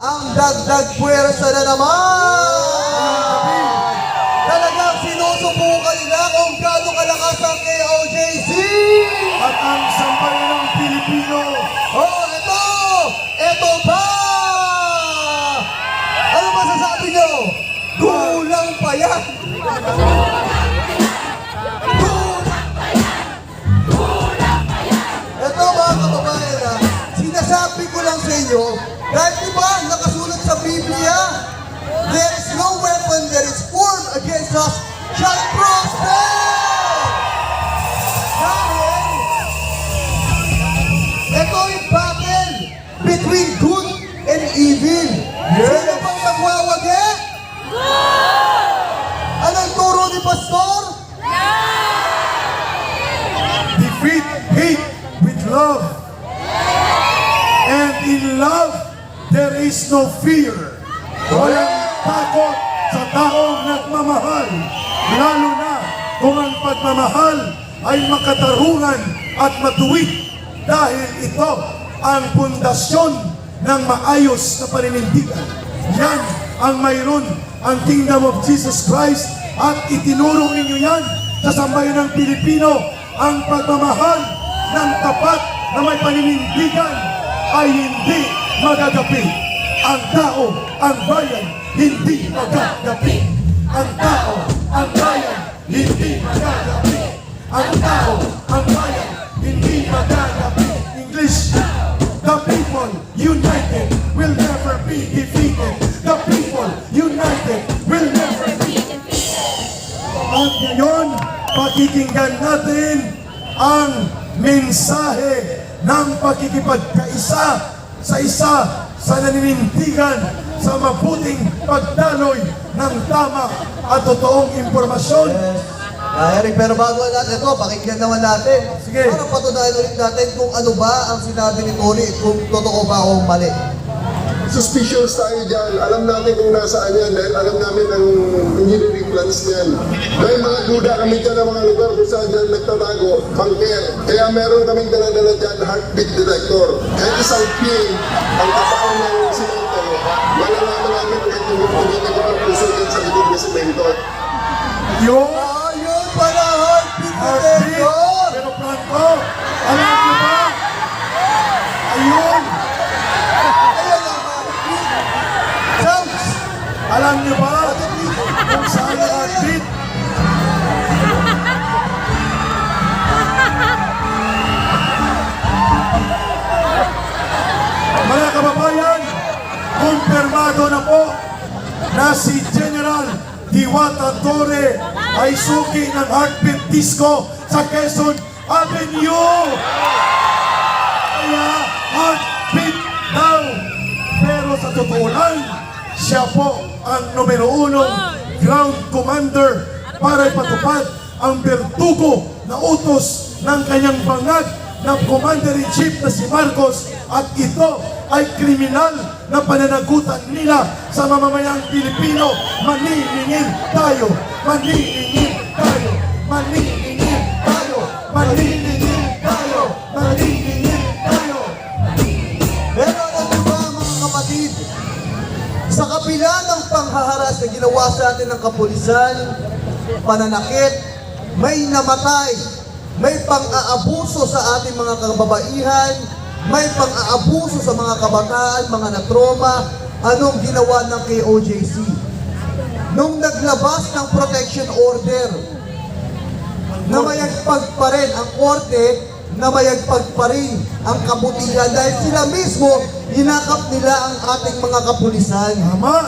ang dagdag puwersa na naman! Talagang sinusubukan nila kung gaano kalakas ang KOJC! At ang sambayan ng Pilipino. Oh, ito! Ito pa! Ano masasabi nyo? Kulang pa yan! Ito mga kababayan ha, sinasabi ko lang sa inyo, dahil diba nakasulat sa Biblia, there is no weapon that is formed against us shall prosper! Dahil, ito yung battle between good and evil. Sino pang magwawagi? Anong turo ni Pastor? Defeat hate with love. And in love, there is no fear. Walang takot sa taong nagmamahal. Lalo na kung ang pagmamahal ay makatarungan at matuwid. Dahil ito ang pundasyon ng maayos na paninindigan. Yan ang mayroon ang Kingdom of Jesus Christ at itinuro ninyo yan sa sambayan ng Pilipino. Ang pagmamahal ng tapat na may paninindigan ay hindi magagapi. Ang tao, ang bayan, hindi magagapi. Ang tao, ang bayan, hindi magagapi. Ang tao, ang bayan, hindi magagapi. English, the people united will never be defeated. The people united will never be defeated. At ngayon, pakikinggan natin ang mensahe ng pakikipagkaisa sa isa sa naninindigan sa mabuting pagdaloy ng tama at totoong impormasyon. Eric, pero bago natin ito, pakinggan naman natin. Sige. Para patunayan ulit natin kung ano ba ang sinabi ni Tony, kung totoo ba o mali. Suspicious tayo dyan. Alam natin kung nasaan yan dahil alam namin ang engineering plans niyan. Dahil mga duda kami dyan ng mga lugar kung saan dyan nagtatago, bunker. Kaya meron kaming dala-dala dyan, heartbeat detector. Kahit isang pin ang tapaon ng simento, malalaman namin kung ito yung tumitag ang puso dyan sa likod ng simento. Yung Ayun pala, heartbeat heartbeat. detector! Pero Franco, alam niyo ba? Ayun, Ayan ang heartbeat! Sounds! alam niyo ba kung saan ang heartbeat? Mga kababayan, kumpirmado na po na si General Diwata Torre ay suki ng heartbeat disco sa Quezon Avenue. Kaya heartbeat daw. Pero sa totoo lang, siya po ang numero 1 ground commander para ipatupad ang bertugo na utos ng kanyang bangag na Commander-in-Chief na si Marcos, at ito ay kriminal na pananagutan nila sa mamamayang Pilipino. Maniningil tayo! Maniningil tayo! Maniningil tayo! Maniningil tayo! Maniningil tayo! Pero ano ba mga kapatid? Sa kabila ng panghaharas na ginawa sa atin ng kapulisan, pananakit, may namatay, may pang-aabuso sa ating mga kababaihan, may pang-aabuso sa mga kabataan, mga natroma. Anong ginawa ng KOJC? Nung naglabas ng protection order, namayagpag pa rin ang korte, namayagpag pa rin ang kabutihan dahil sila mismo hinakap nila ang ating mga kapulisan. Tama!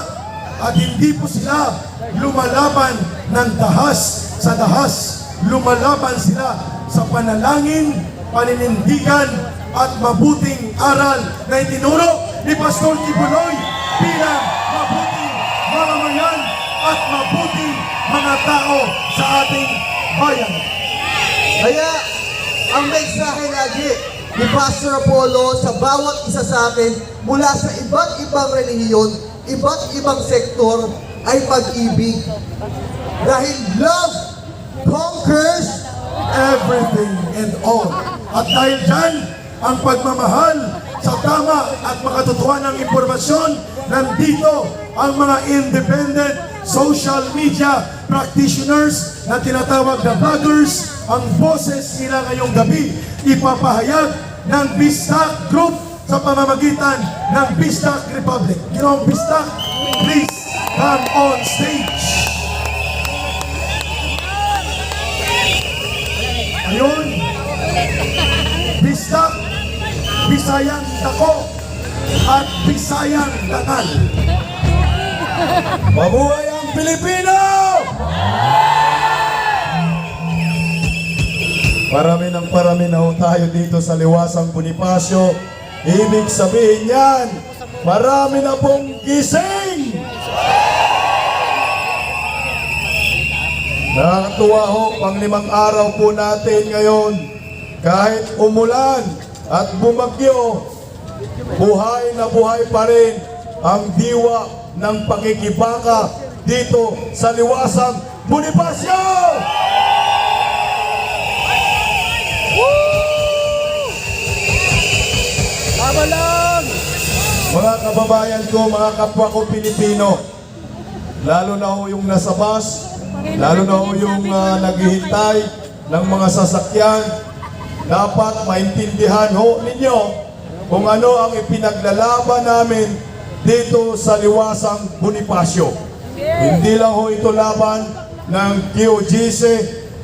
At hindi po sila lumalaban ng dahas sa dahas. Lumalaban sila sa panalangin, paninindigan, at mabuting aral na itinuro ni Pastor Kibuloy bilang mabuting mamamayan at mabuting mga tao sa ating bayan. Kaya, ang mensahe lagi ni Pastor Apollo sa bawat isa sa atin mula sa iba't ibang relihiyon, iba't ibang sektor ay pag-ibig. Dahil love conquers Everything and all. At dahil dyan, ang pagmamahal sa tama at makatotohanan ng impormasyon, nandito ang mga independent social media practitioners na tinatawag na bloggers. Ang boses nila ngayong gabi ipapahayag ng Bistak Group sa pamamagitan ng Bistak Republic. Ginoong Bistak, please come on stage. Ayun, Bistak, Bisayang Dako at Bisayang Dangal. Mabuhay ang Pilipino! Parami na ho tayo dito sa Liwasang Bonifacio. Ibig sabihin yan, marami na pong gising! Nakakatuwa ho, pang-5 araw po natin ngayon. Kahit umulan at bumagyo, buhay na buhay pa rin ang diwa ng pakikibaka dito sa Liwasang Bonifacio! Mga kababayan ko, mga kapwa ko Pilipino, lalo na ho yung nasa bus, lalo na ho yung naghihintay ng mga sasakyan, dapat maintindihan ho ninyo kung ano ang ipinaglalaban namin dito sa Liwasang Bonifacio. Hindi lang ho ito laban ng QGC,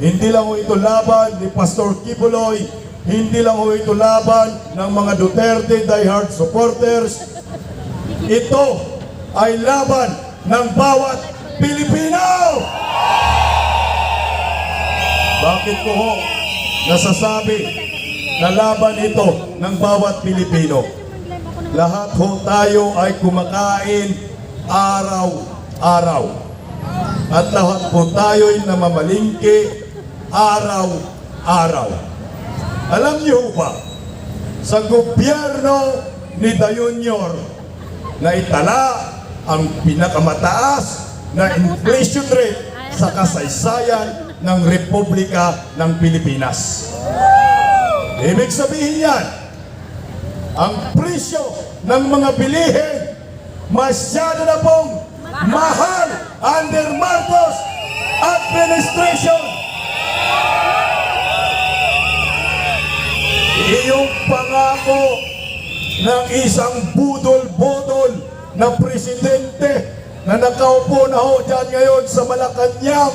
hindi lang ho ito laban ni Pastor Kibuloy, hindi lang ho ito laban ng mga Duterte diehard supporters. Ito ay laban ng bawat Pilipino! Bakit ko ho nasasabi na laban ito ng bawat Pilipino? Lahat ho tayo ay kumakain araw-araw. At lahat po tayo ay namamalingki araw-araw. Alam niyo ba, sa gobyerno ni Dayunior na itala ang pinakamataas na inflation rate sa kasaysayan ng Republika ng Pilipinas. Ibig sabihin yan, ang presyo ng mga bilihin masyado na pong mahal under Marcos administration. Iyong pangako ng isang budol-budol na presidente na nakaupo na ho dyan ngayon sa Malacanang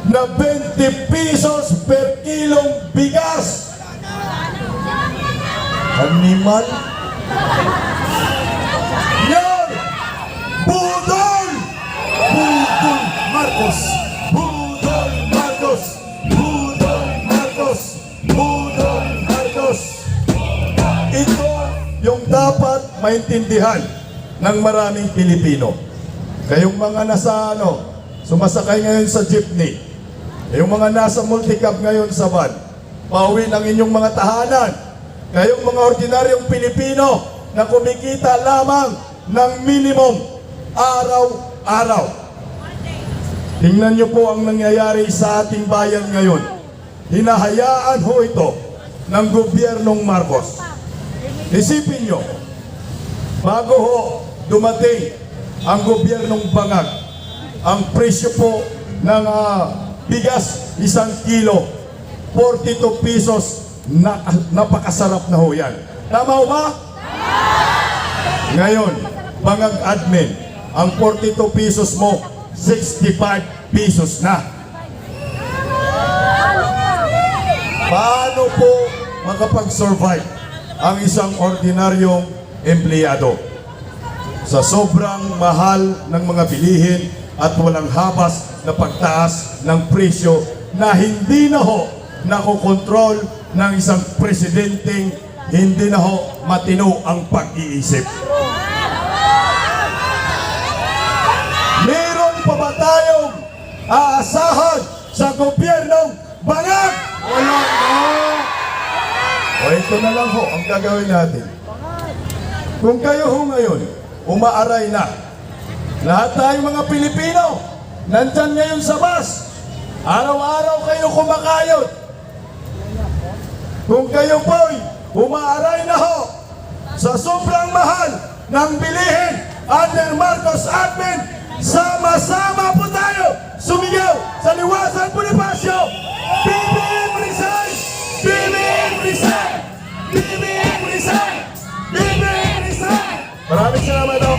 na 20 pesos per kilong bigas. Animal? Yan! Budol! Budol Marcos! Budol Marcos! Budol Marcos! Budol Marcos! Ito yung dapat maintindihan ng maraming Pilipino. Kayong mga nasa sumasakay ngayon sa jeepney, yung mga nasa multicab ngayon sa van, pauwi ng inyong mga tahanan, kayong mga ordinaryong Pilipino na kumikita lamang ng minimum araw-araw. Tingnan niyo po ang nangyayari sa ating bayan ngayon. Hinahayaan ho ito ng gobyernong Marcos. Isipin nyo, bago ho dumating ang gobyernong Bangag, ang presyo po ng bigas 1 kilo, 42 pesos, napakasarap na ho yan. Tama ho ba? Ngayon, Bangag admin, ang 42 pesos mo, 65 pesos na. Paano po makapag-survive ang isang ordinaryong empleyado sa sobrang mahal ng mga bilihin at walang habas na pagtaas ng presyo na hindi na ho nakokontrol ng isang presidenteng hindi na ho matino ang pag-iisip? Meron pa ba tayong aasahan sa gobyernong Bangag? Wala na! O ito na lang ho ang gagawin natin. Kung kayo ho ngayon, umaaray na, lahat tayong mga Pilipino, nandyan ngayon sa bus, araw-araw kayo kumakayod. Kung kayo po'y umaaray na ho sa sobrang mahal ng bilihin under Marcos admin. Sama-sama po tayo sumigaw sa Liwasan Bonifacio. BBM resign! BBM resign! BBM resign! BBM resign! Maraming salamat ho.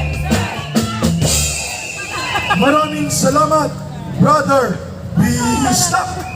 Maraming salamat, brother. We stop.